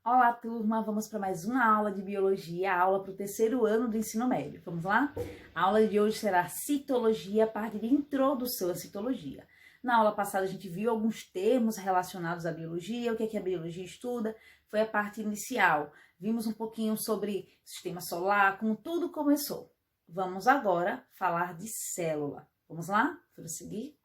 Olá, turma! Vamos para mais uma aula de biologia, aula para o terceiro ano do ensino médio. Vamos lá? A aula de hoje será citologia, a parte de introdução à citologia. Na aula passada a gente viu alguns termos relacionados à biologia, o que é que a biologia estuda, foi a parte inicial. Vimos um pouquinho sobre sistema solar, como tudo começou. Vamos agora falar de célula. Vamos lá? Vamos seguir?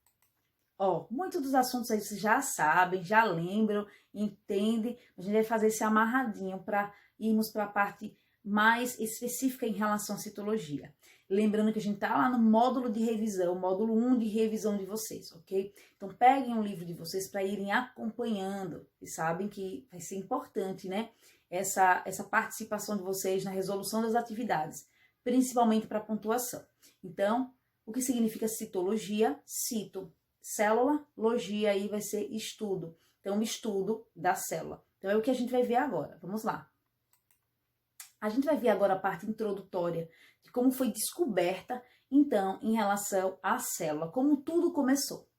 Muitos dos assuntos aí vocês já sabem, já lembram, entendem. A gente vai fazer esse amarradinho para irmos para a parte mais específica em relação à citologia. Lembrando que a gente está lá no módulo de revisão, módulo 1 de revisão de vocês, ok? Então peguem um livro de vocês para irem acompanhando. E sabem que vai ser importante, né? Essa participação de vocês na resolução das atividades, principalmente para pontuação. Então, o que significa citologia? Cito. Célula, logia aí vai ser estudo. Então, estudo da célula. Então, é o que a gente vai ver agora. Vamos lá. A gente vai ver agora a parte introdutória de como foi descoberta, então, em relação à célula, como tudo começou.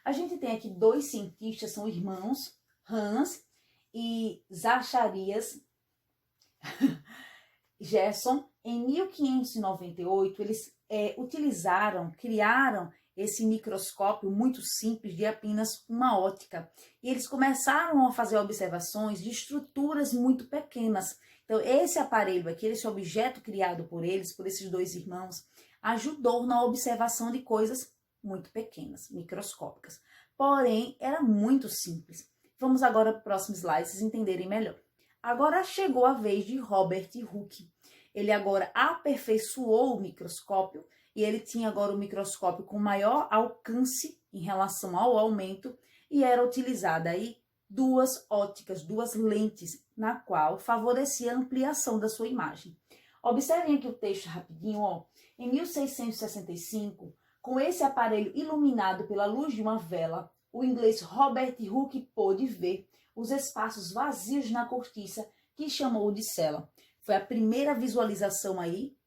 A gente tem aqui dois cientistas, são irmãos, Hans e Zacharias Gerson. Em 1598, eles criaram esse microscópio muito simples de apenas uma ótica. E eles começaram a fazer observações de estruturas muito pequenas. Então, esse aparelho aqui, esse objeto criado por eles, por esses dois irmãos, ajudou na observação de coisas muito pequenas, microscópicas. Porém, era muito simples. Vamos agora para o próximo slide, vocês entenderem melhor. Agora chegou a vez de Robert Hooke. Ele agora aperfeiçoou o microscópio e ele tinha agora o microscópio com maior alcance em relação ao aumento e era utilizada aí duas óticas, duas lentes, na qual favorecia a ampliação da sua imagem. Observem aqui o texto rapidinho, Em 1665, com esse aparelho iluminado pela luz de uma vela, o inglês Robert Hooke pôde ver os espaços vazios na cortiça que chamou de célula. Foi a primeira visualização aí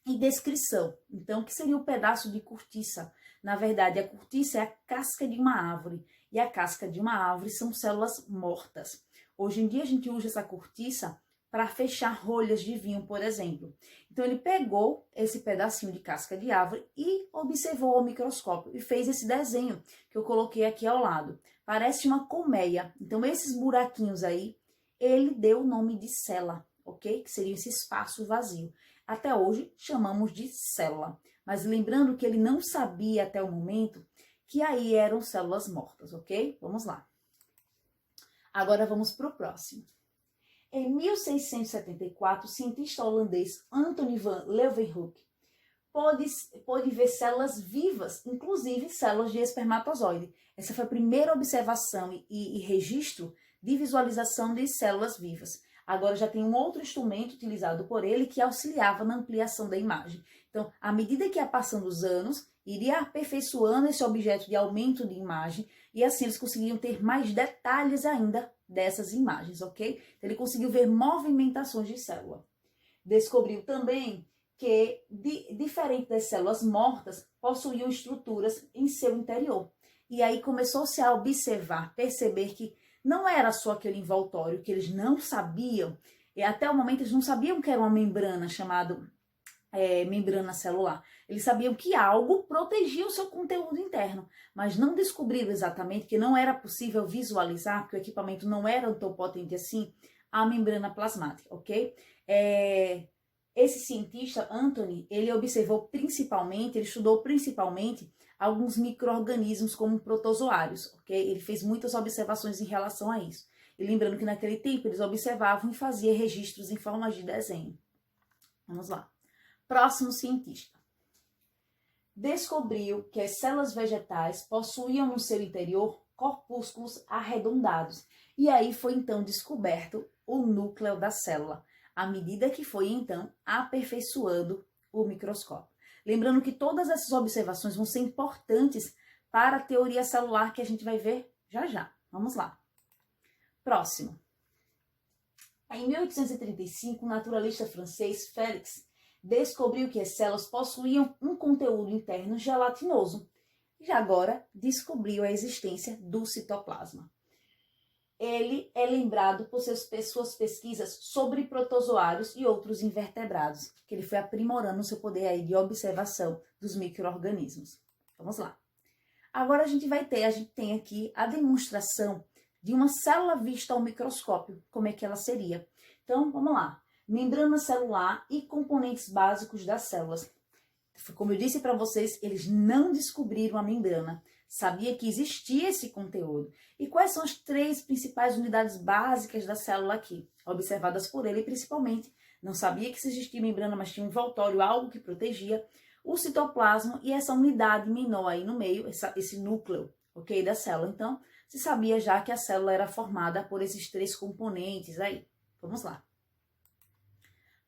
e descrição. Então, o que seria o pedaço de cortiça? Na verdade, a cortiça é a casca de uma árvore. E a casca de uma árvore são células mortas. Hoje em dia, a gente usa essa cortiça para fechar rolhas de vinho, por exemplo. Então, ele pegou esse pedacinho de casca de árvore e observou ao microscópio e fez esse desenho que eu coloquei aqui ao lado. Parece uma colmeia. Então, esses buraquinhos aí, ele deu o nome de célula, ok? Que seria esse espaço vazio. Até hoje, chamamos de célula. Mas lembrando que ele não sabia até o momento que aí eram células mortas, ok? Vamos lá. Agora vamos para o próximo. Em 1674, o cientista holandês Antonie van Leeuwenhoek pôde ver células vivas, inclusive células de espermatozoide. Essa foi a primeira observação e registro de visualização de células vivas. Agora já tem um outro instrumento utilizado por ele que auxiliava na ampliação da imagem. Então, à medida que ia passando os anos, iria aperfeiçoando esse objeto de aumento de imagem e assim eles conseguiam ter mais detalhes ainda dessas imagens, ok? Então, ele conseguiu ver movimentações de célula. Descobriu também que, diferente das células mortas, possuíam estruturas em seu interior. E aí começou-se a observar, perceber que não era só aquele envoltório, que eles não sabiam, e até o momento eles não sabiam que era uma membrana chamada membrana celular. Eles sabiam que algo protegia o seu conteúdo interno, mas não descobriram exatamente que não era possível visualizar, porque o equipamento não era tão potente assim, a membrana plasmática, ok? Esse cientista, Antonie, ele estudou principalmente alguns micro-organismos como protozoários, ok? Ele fez muitas observações em relação a isso. E lembrando que naquele tempo eles observavam e faziam registros em forma de desenho. Vamos lá. Próximo cientista. Descobriu que as células vegetais possuíam no seu interior corpúsculos arredondados. E aí foi então descoberto o núcleo da célula, à medida que foi então aperfeiçoando o microscópio. Lembrando que todas essas observações vão ser importantes para a teoria celular que a gente vai ver já já. Vamos lá. Próximo. Em 1835, o naturalista francês Félix descobriu que as células possuíam um conteúdo interno gelatinoso. E agora descobriu a existência do citoplasma. ele é lembrado por suas pesquisas sobre protozoários e outros invertebrados, que ele foi aprimorando seu poder aí de observação dos micro-organismos. Vamos lá. Agora a gente tem aqui a demonstração de uma célula vista ao microscópio, como é que ela seria. Então, vamos lá. Membrana celular e componentes básicos das células. Como eu disse para vocês, eles não descobriram a membrana. Sabia que existia esse conteúdo. E quais são as 3 principais unidades básicas da célula aqui, observadas por ele principalmente? Não sabia que existia membrana, mas tinha um envoltório, algo que protegia o citoplasma e essa unidade menor aí no meio, esse núcleo, ok, da célula. Então, se sabia já que a célula era formada por esses 3 componentes aí. Vamos lá.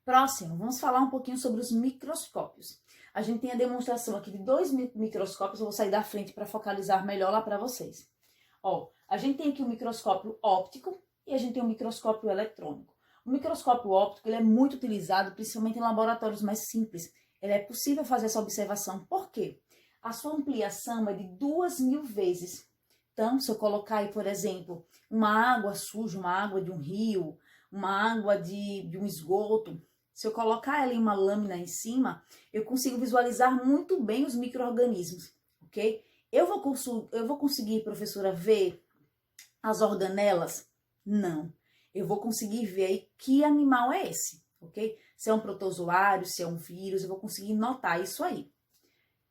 Próximo, vamos falar um pouquinho sobre os microscópios. A gente tem a demonstração aqui de 2 microscópios, eu vou sair da frente para focalizar melhor lá para vocês. Ó, a gente tem aqui o microscópio óptico e a gente tem o microscópio eletrônico. O microscópio óptico ele é muito utilizado, principalmente em laboratórios mais simples. Ele é possível fazer essa observação. Por quê? A sua ampliação é de 2.000 vezes. Então, se eu colocar aí, por exemplo, uma água suja, uma água de um rio, uma água de um esgoto, se eu colocar ela em uma lâmina em cima, eu consigo visualizar muito bem os micro-organismos, ok? Eu vou conseguir, professora, ver as organelas? Não. Eu vou conseguir ver aí que animal é esse, ok? Se é um protozoário, se é um vírus, eu vou conseguir notar isso aí.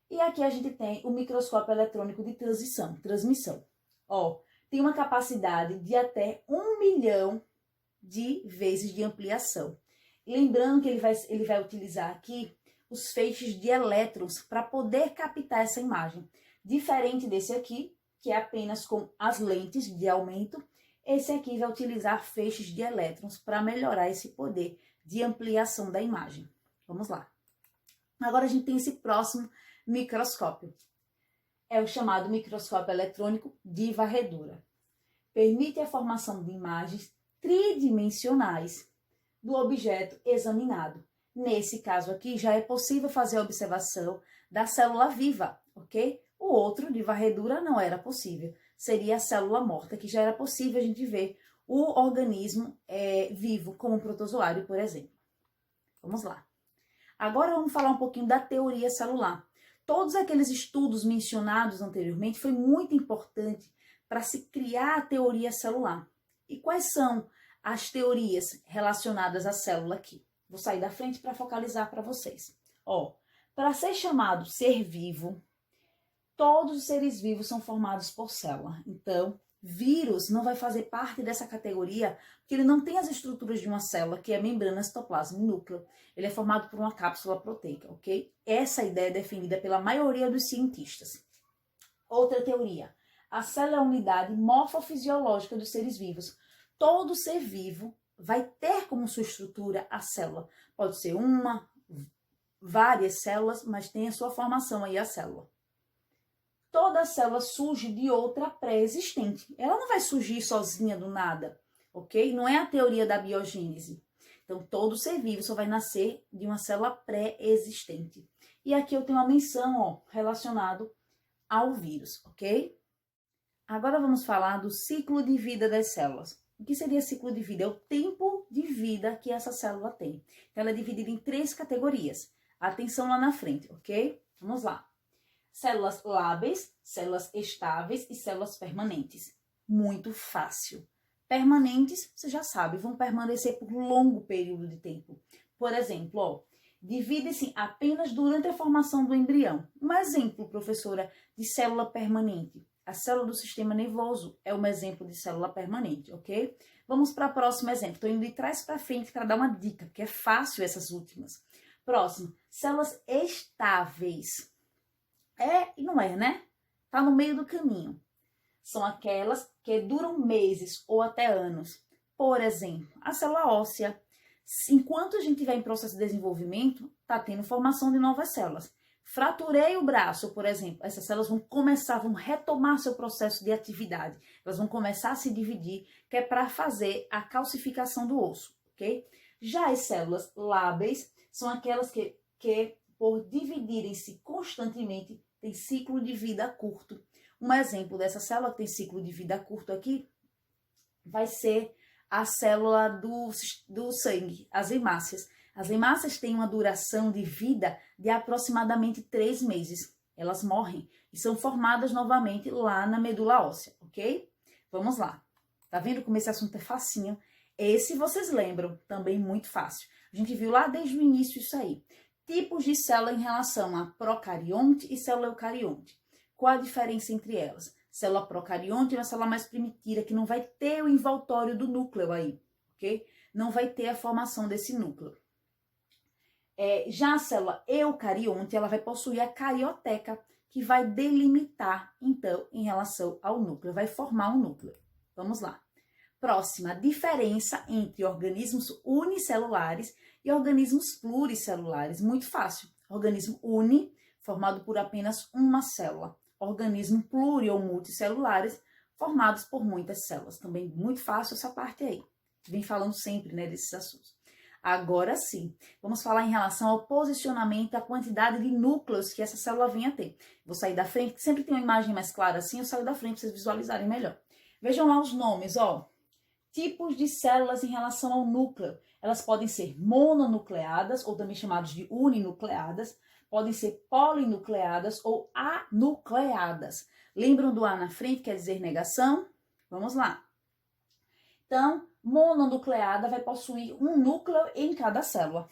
E aqui a gente tem o microscópio eletrônico de transmissão. Ó, tem uma capacidade de até 1 milhão de vezes de ampliação. Lembrando que ele vai utilizar aqui os feixes de elétrons para poder captar essa imagem. Diferente desse aqui, que é apenas com as lentes de aumento, esse aqui vai utilizar feixes de elétrons para melhorar esse poder de ampliação da imagem. Vamos lá. Agora a gente tem esse próximo microscópio. É o chamado microscópio eletrônico de varredura. Permite a formação de imagens tridimensionais do objeto examinado. Nesse caso aqui, já é possível fazer a observação da célula viva, ok? O outro, de varredura, não era possível. Seria a célula morta, que já era possível a gente ver o organismo vivo, como um protozoário, por exemplo. Vamos lá. Agora vamos falar um pouquinho da teoria celular. Todos aqueles estudos mencionados anteriormente foi muito importante para se criar a teoria celular. E quais são as teorias relacionadas à célula aqui? Vou sair da frente para focalizar para vocês. Ó, para ser chamado ser vivo, todos os seres vivos são formados por célula. Então, vírus não vai fazer parte dessa categoria, porque ele não tem as estruturas de uma célula, que é a membrana, citoplasma e núcleo. Ele é formado por uma cápsula proteica, ok? Essa ideia é defendida pela maioria dos cientistas. Outra teoria. A célula é a unidade morfofisiológica dos seres vivos. Todo ser vivo vai ter como sua estrutura a célula. Pode ser uma, várias células, mas tem a sua formação aí a célula. Toda célula surge de outra pré-existente. Ela não vai surgir sozinha do nada, ok? Não é a teoria da biogênese. Então, todo ser vivo só vai nascer de uma célula pré-existente. E aqui eu tenho uma menção, ó, relacionado ao vírus, ok? Agora vamos falar do ciclo de vida das células. O que seria ciclo de vida? É o tempo de vida que essa célula tem. Então, ela é dividida em 3 categorias. Atenção lá na frente, ok? Vamos lá. Células lábeis, células estáveis e células permanentes. Muito fácil. Permanentes, você já sabe, vão permanecer por longo período de tempo. Por exemplo, ó, divide-se apenas durante a formação do embrião. Um exemplo, professora, de célula permanente. A célula do sistema nervoso é um exemplo de célula permanente, ok? Vamos para o próximo exemplo. Estou indo de trás para frente para dar uma dica, porque é fácil essas últimas. Próximo, células estáveis. É e não é, né? Tá no meio do caminho. São aquelas que duram meses ou até anos. Por exemplo, a célula óssea. Enquanto a gente estiver em processo de desenvolvimento, tá tendo formação de novas células. Fraturei o braço, por exemplo, essas células vão retomar seu processo de atividade. Elas vão começar a se dividir, que é para fazer a calcificação do osso, ok? Já as células lábeis são aquelas que por dividirem-se constantemente, tem ciclo de vida curto. Um exemplo dessa célula que tem ciclo de vida curto aqui vai ser a célula do sangue, as hemácias. As hemácias têm uma duração de vida de aproximadamente 3 meses. Elas morrem e são formadas novamente lá na medula óssea, ok? Vamos lá. Tá vendo como esse assunto é facinho? Esse vocês lembram, também muito fácil. A gente viu lá desde o início isso aí. Tipos de célula em relação a procarionte e célula eucarionte. Qual a diferença entre elas? Célula procarionte é uma célula mais primitiva, que não vai ter o envoltório do núcleo aí, ok? Não vai ter a formação desse núcleo. Já a célula eucarionte, ela vai possuir a carioteca, que vai delimitar, então, em relação ao núcleo, vai formar um núcleo. Vamos lá. Próxima, diferença entre organismos unicelulares e organismos pluricelulares. Muito fácil. Organismo uni, formado por apenas uma célula. Organismo pluri ou multicelulares, formados por muitas células. Também muito fácil essa parte aí. Vem falando sempre, né, desses assuntos. Agora sim, vamos falar em relação ao posicionamento, a quantidade de núcleos que essa célula vem a ter. Vou sair da frente, sempre tem uma imagem mais clara assim, eu saio da frente para vocês visualizarem melhor. Vejam lá os nomes, ó. Tipos de células em relação ao núcleo. Elas podem ser mononucleadas, ou também chamadas de uninucleadas, podem ser polinucleadas ou anucleadas. Lembram do A na frente, quer dizer negação? Vamos lá. Então, mononucleada vai possuir um núcleo em cada célula.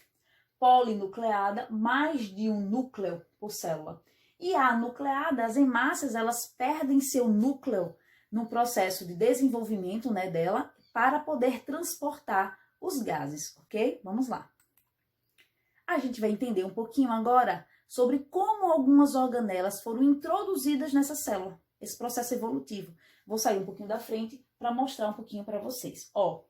Polinucleada, mais de um núcleo por célula. E anucleada, as hemácias, elas perdem seu núcleo no processo de desenvolvimento, né, dela, para poder transportar os gases, ok? Vamos lá. A gente vai entender um pouquinho agora sobre como algumas organelas foram introduzidas nessa célula, esse processo evolutivo. Vou sair um pouquinho da frente para mostrar um pouquinho para vocês. Ó,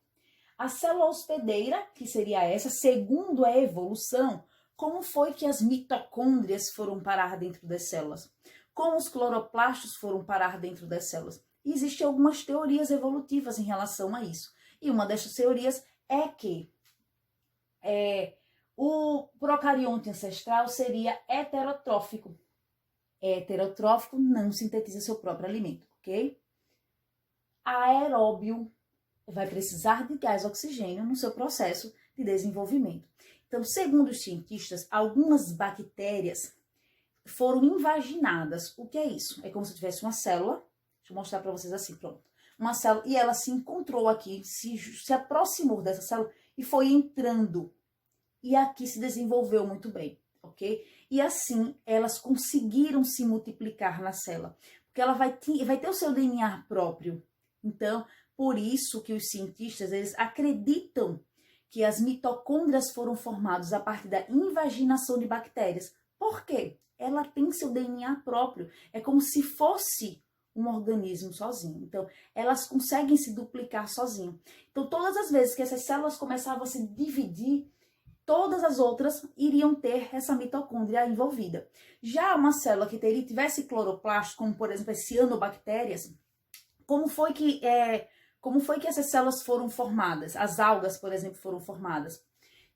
a célula hospedeira, que seria essa, segundo a evolução, como foi que as mitocôndrias foram parar dentro das células? Como os cloroplastos foram parar dentro das células? Existem algumas teorias evolutivas em relação a isso. E uma dessas teorias é que o procarionte ancestral seria heterotrófico. Heterotrófico não sintetiza seu próprio alimento, ok? Aeróbio vai precisar de gás oxigênio no seu processo de desenvolvimento. Então, segundo os cientistas, algumas bactérias foram invaginadas. O que é isso? É como se tivesse uma célula. Deixa eu mostrar para vocês assim, pronto. Uma célula, e ela se encontrou aqui, se aproximou dessa célula e foi entrando. E aqui se desenvolveu muito bem, ok? E assim, elas conseguiram se multiplicar na célula. Porque ela vai ter o seu DNA próprio. Então, por isso que os cientistas, eles acreditam que as mitocôndrias foram formadas a partir da invaginação de bactérias. Por quê? Ela tem seu DNA próprio. É como se fosse um organismo sozinho. Então, elas conseguem se duplicar sozinho. Então, todas as vezes que essas células começavam a se dividir, todas as outras iriam ter essa mitocôndria envolvida. Já uma célula que tivesse cloroplasto, como por exemplo as cianobactérias, como foi que essas células foram formadas? As algas, por exemplo, foram formadas.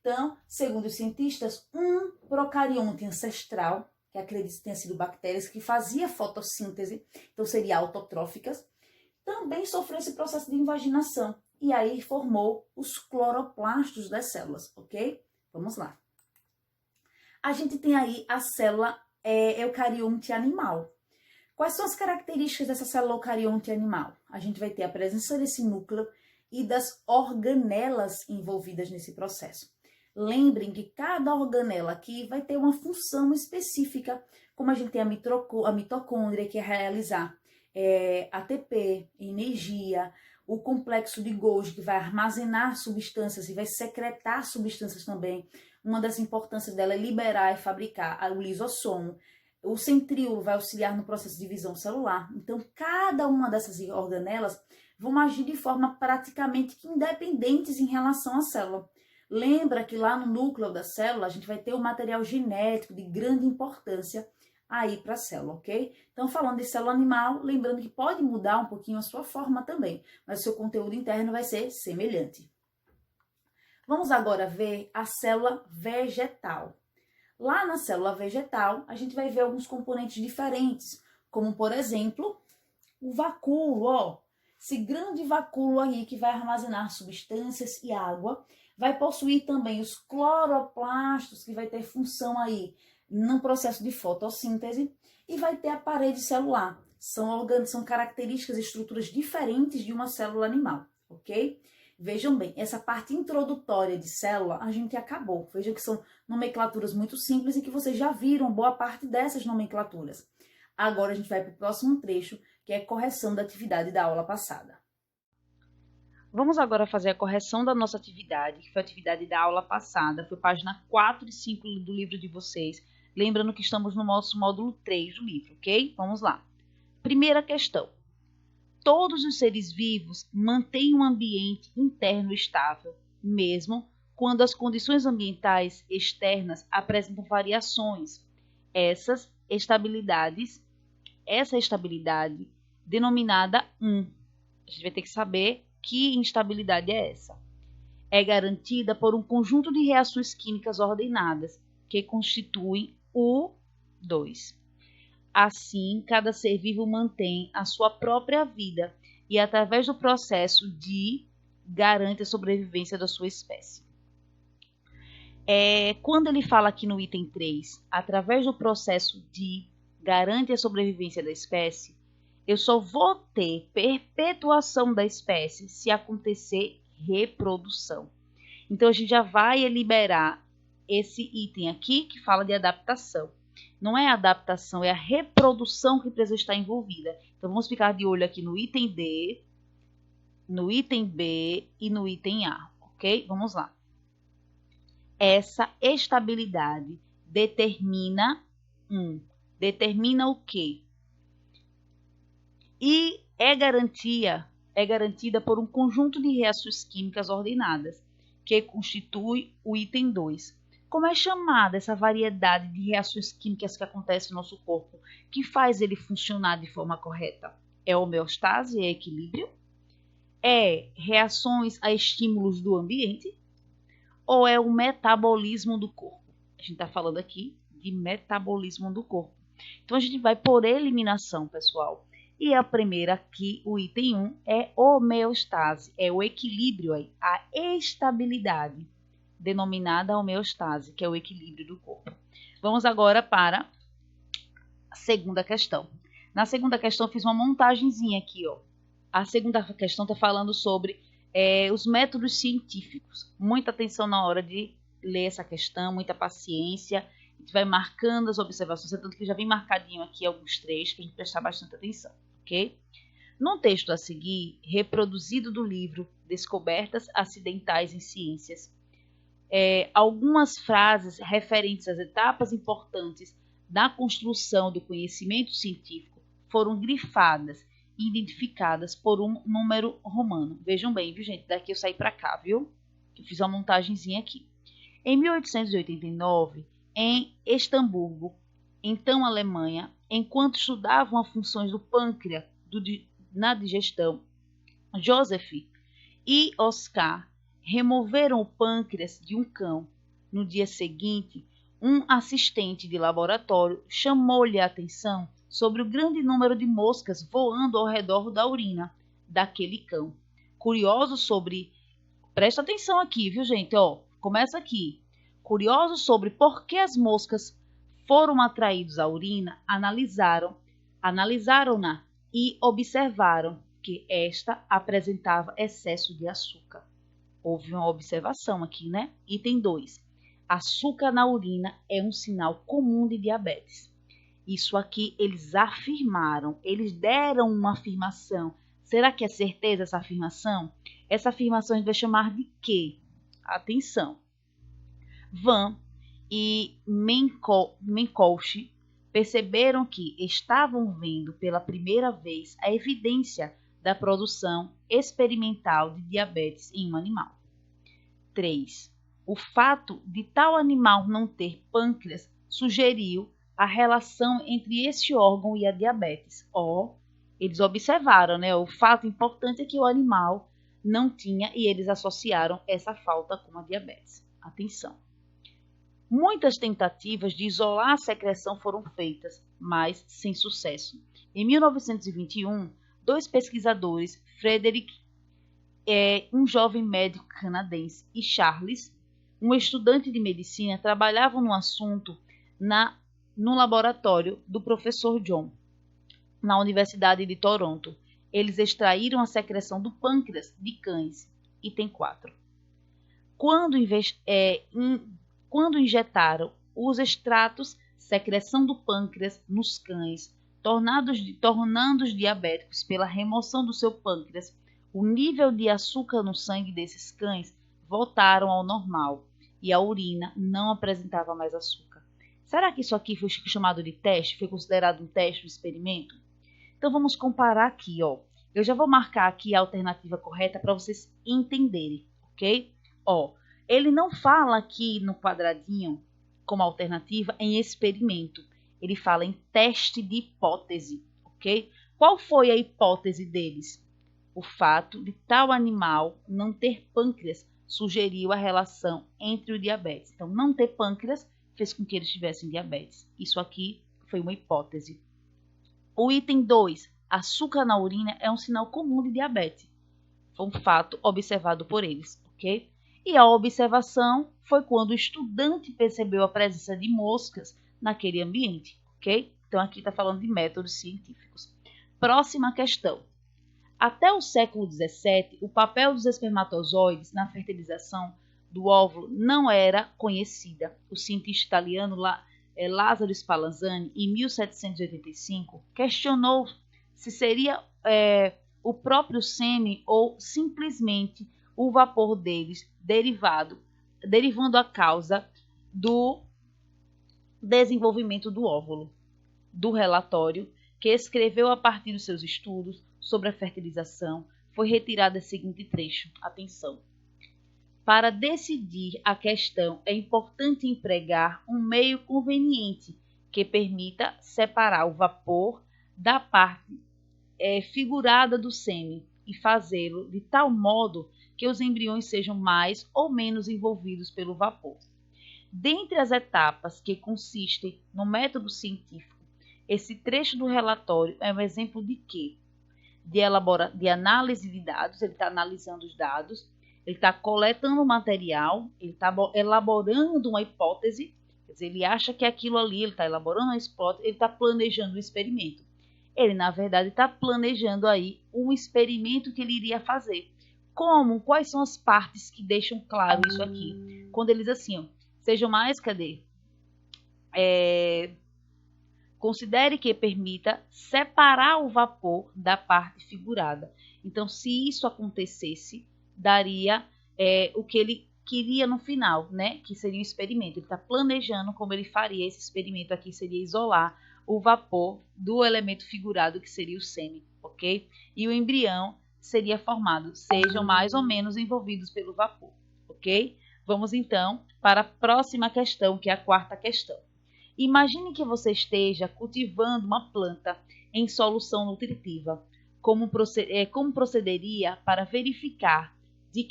Então, segundo os cientistas, um procarionte ancestral, que acredita que tenha sido bactérias, que fazia fotossíntese, então seria autotróficas, também sofreu esse processo de invaginação. E aí formou os cloroplastos das células, ok? Vamos lá. A gente tem aí a célula eucarionte animal. Quais são as características dessa célula eucarionte animal? A gente vai ter a presença desse núcleo e das organelas envolvidas nesse processo. Lembrem que cada organela aqui vai ter uma função específica, como a gente tem a mitocôndria, que é realizar ATP, energia, o complexo de Golgi, que vai armazenar substâncias e vai secretar substâncias também. Uma das importâncias dela é liberar e fabricar o lisossomo. O centríolo vai auxiliar no processo de divisão celular. Então, cada uma dessas organelas vão agir de forma praticamente que independentes em relação à célula. Lembra que lá no núcleo da célula a gente vai ter o material genético de grande importância aí para a célula, ok? Então, falando de célula animal, lembrando que pode mudar um pouquinho a sua forma também, mas o seu conteúdo interno vai ser semelhante. Vamos agora ver a célula vegetal. Lá na célula vegetal, a gente vai ver alguns componentes diferentes, como, por exemplo, o vacúolo, ó. Esse grande vacúolo aí que vai armazenar substâncias e água, vai possuir também os cloroplastos, que vai ter função aí no processo de fotossíntese, e vai ter a parede celular. São características e estruturas diferentes de uma célula animal, ok? Vejam bem, essa parte introdutória de célula a gente acabou. Vejam que são nomenclaturas muito simples e que vocês já viram boa parte dessas nomenclaturas. Agora a gente vai para o próximo trecho, que é a correção da atividade da aula passada. Vamos agora fazer a correção da nossa atividade, que foi a atividade da aula passada, foi página 4 e 5 do livro de vocês. Lembrando que estamos no nosso módulo 3 do livro, ok? Vamos lá. Primeira questão. Todos os seres vivos mantêm um ambiente interno estável, mesmo quando as condições ambientais externas apresentam variações. Essa estabilidade denominada 1, a gente vai ter que saber que instabilidade é essa. É garantida por um conjunto de reações químicas ordenadas, que constituem o 2. Assim, cada ser vivo mantém a sua própria vida e, através do processo de, garante a sobrevivência da sua espécie. Quando ele fala aqui no item 3, através do processo de, garante a sobrevivência da espécie, eu só vou ter perpetuação da espécie se acontecer reprodução. Então, a gente já vai liberar esse item aqui que fala de adaptação. Não é a adaptação, é a reprodução que precisa estar envolvida. Então, vamos ficar de olho aqui no item D, no item B e no item A, ok? Vamos lá. Essa estabilidade determina determina o quê? E é garantida por um conjunto de reações químicas ordenadas, que constitui o item 2. Como é chamada essa variedade de reações químicas que acontece no nosso corpo, que faz ele funcionar de forma correta? É homeostase, é equilíbrio? É reações a estímulos do ambiente? Ou é o metabolismo do corpo? A gente está falando aqui de metabolismo do corpo. Então, a gente vai por eliminação, pessoal. E a primeira aqui, o item 1, é homeostase, é o equilíbrio aí, a estabilidade, denominada homeostase, que é o equilíbrio do corpo. Vamos agora para a segunda questão. Na segunda questão, eu fiz uma montagenzinha aqui, ó. A segunda questão está falando sobre os métodos científicos. Muita atenção na hora de ler essa questão, muita paciência. A gente vai marcando as observações, tanto que já vem marcadinho aqui alguns trechos, para a gente prestar bastante atenção, ok? No texto a seguir, reproduzido do livro Descobertas Acidentais em Ciências, algumas frases referentes às etapas importantes da construção do conhecimento científico foram grifadas e identificadas por um número romano. Vejam bem, viu, gente? Daqui eu saí para cá, viu? Eu fiz uma montagenzinha aqui. Em 1889, em Estamburgo, então Alemanha, enquanto estudavam as funções do pâncreas na digestão, Joseph e Oscar removeram o pâncreas de um cão. No dia seguinte, um assistente de laboratório chamou-lhe a atenção sobre o grande número de moscas voando ao redor da urina daquele cão. Curioso sobre... Presta atenção aqui, viu, gente? Ó, começa aqui. Curioso sobre por que as moscas foram atraídos à urina, analisaram-na e observaram que esta apresentava excesso de açúcar. Houve uma observação aqui, né? Item 2. Açúcar na urina é um sinal comum de diabetes. Isso aqui eles afirmaram, eles deram uma afirmação. Será que é certeza essa afirmação? Essa afirmação a gente vai chamar de quê? Atenção. Van e Menkolch perceberam que estavam vendo pela primeira vez a evidência da produção experimental de diabetes em um animal. 3. O fato de tal animal não ter pâncreas sugeriu a relação entre esse órgão e a diabetes. Eles observaram, né? O fato importante é que o animal não tinha e eles associaram essa falta com a diabetes. Atenção. Muitas tentativas de isolar a secreção foram feitas, mas sem sucesso. Em 1921, dois pesquisadores, Frederick, um jovem médico canadense, e Charles, um estudante de medicina, trabalhavam no assunto no laboratório do professor John, na Universidade de Toronto. Eles extraíram a secreção do pâncreas de cães. Item 4. Quando injetaram os extratos, secreção do pâncreas nos cães, tornando-os diabéticos pela remoção do seu pâncreas, o nível de açúcar no sangue desses cães voltaram ao normal e a urina não apresentava mais açúcar. Será que isso aqui foi chamado de teste? Foi considerado um teste, um experimento? Então vamos comparar aqui, ó. Eu já vou marcar aqui a alternativa correta para vocês entenderem, ok? Ó, ele não fala aqui no quadradinho como alternativa em experimento. Ele fala em teste de hipótese, ok? Qual foi a hipótese deles? O fato de tal animal não ter pâncreas sugeriu a relação entre o diabetes. Então, não ter pâncreas fez com que eles tivessem diabetes. Isso aqui foi uma hipótese. O item 2, açúcar na urina é um sinal comum de diabetes. Foi um fato observado por eles, ok? E a observação foi quando o estudante percebeu a presença de moscas naquele ambiente, ok? Então, aqui está falando de métodos científicos. Próxima questão. Até o século XVII, o papel dos espermatozoides na fertilização do óvulo não era conhecida. O cientista italiano Lázaro Spallanzani, em 1785, questionou se seria o próprio sêmen ou simplesmente o vapor deles derivando a causa do desenvolvimento do óvulo. Do relatório que escreveu a partir dos seus estudos sobre a fertilização, foi retirado o seguinte trecho. Atenção. Para decidir a questão, é importante empregar um meio conveniente que permita separar o vapor da parte figurada do sêmen e fazê-lo de tal modo que os embriões sejam mais ou menos envolvidos pelo vapor. Dentre as etapas que consistem no método científico, esse trecho do relatório é um exemplo de quê? De análise de dados. Ele está analisando os dados, ele está coletando o material, ele está elaborando uma hipótese, quer dizer, ele acha que aquilo ali, ele está elaborando uma hipótese, ele está planejando um experimento. Ele, na verdade, está planejando aí um experimento que ele iria fazer. Como? Quais são as partes que deixam claro isso aqui? Quando ele diz assim, ó, sejam mais, considere que permita separar o vapor da parte figurada. Então, se isso acontecesse, daria o que ele queria no final, né? Que seria o experimento. Ele está planejando como ele faria esse experimento aqui, seria isolar o vapor do elemento figurado, que seria o sêmen, ok? E o embrião seria formado, sejam mais ou menos envolvidos pelo vapor, ok? Vamos então para a próxima questão, que é a quarta questão. Imagine que você esteja cultivando uma planta em solução nutritiva. Como procederia para verificar de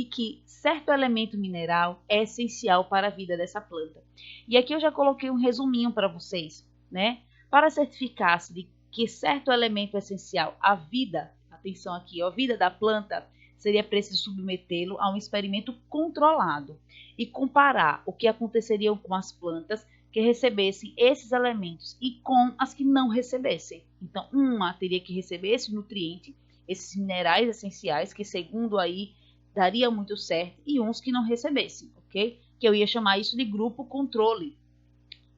que certo elemento mineral é essencial para a vida dessa planta? E aqui eu já coloquei um resuminho para vocês, né? Para certificar-se de que certo elemento é essencial à vida, atenção aqui, a vida da planta, seria preciso submetê-lo a um experimento controlado e comparar o que aconteceria com as plantas que recebessem esses elementos e com as que não recebessem. Então, uma teria que receber esse nutriente, esses minerais essenciais, que segundo aí daria muito certo, e uns que não recebessem, ok? Que eu ia chamar isso de grupo controle.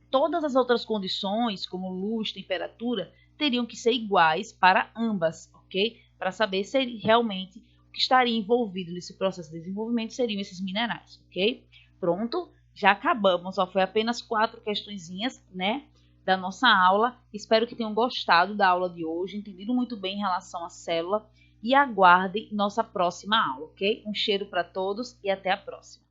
Todas as outras condições, como luz, temperatura, teriam que ser iguais para ambas, ok? Para saber se realmente o que estaria envolvido nesse processo de desenvolvimento seriam esses minerais, ok? Pronto, já acabamos, ó, foi apenas 4 questõezinhas, né, da nossa aula. Espero que tenham gostado da aula de hoje, entendido muito bem em relação à célula e aguardem nossa próxima aula, ok? Um cheiro para todos e até a próxima.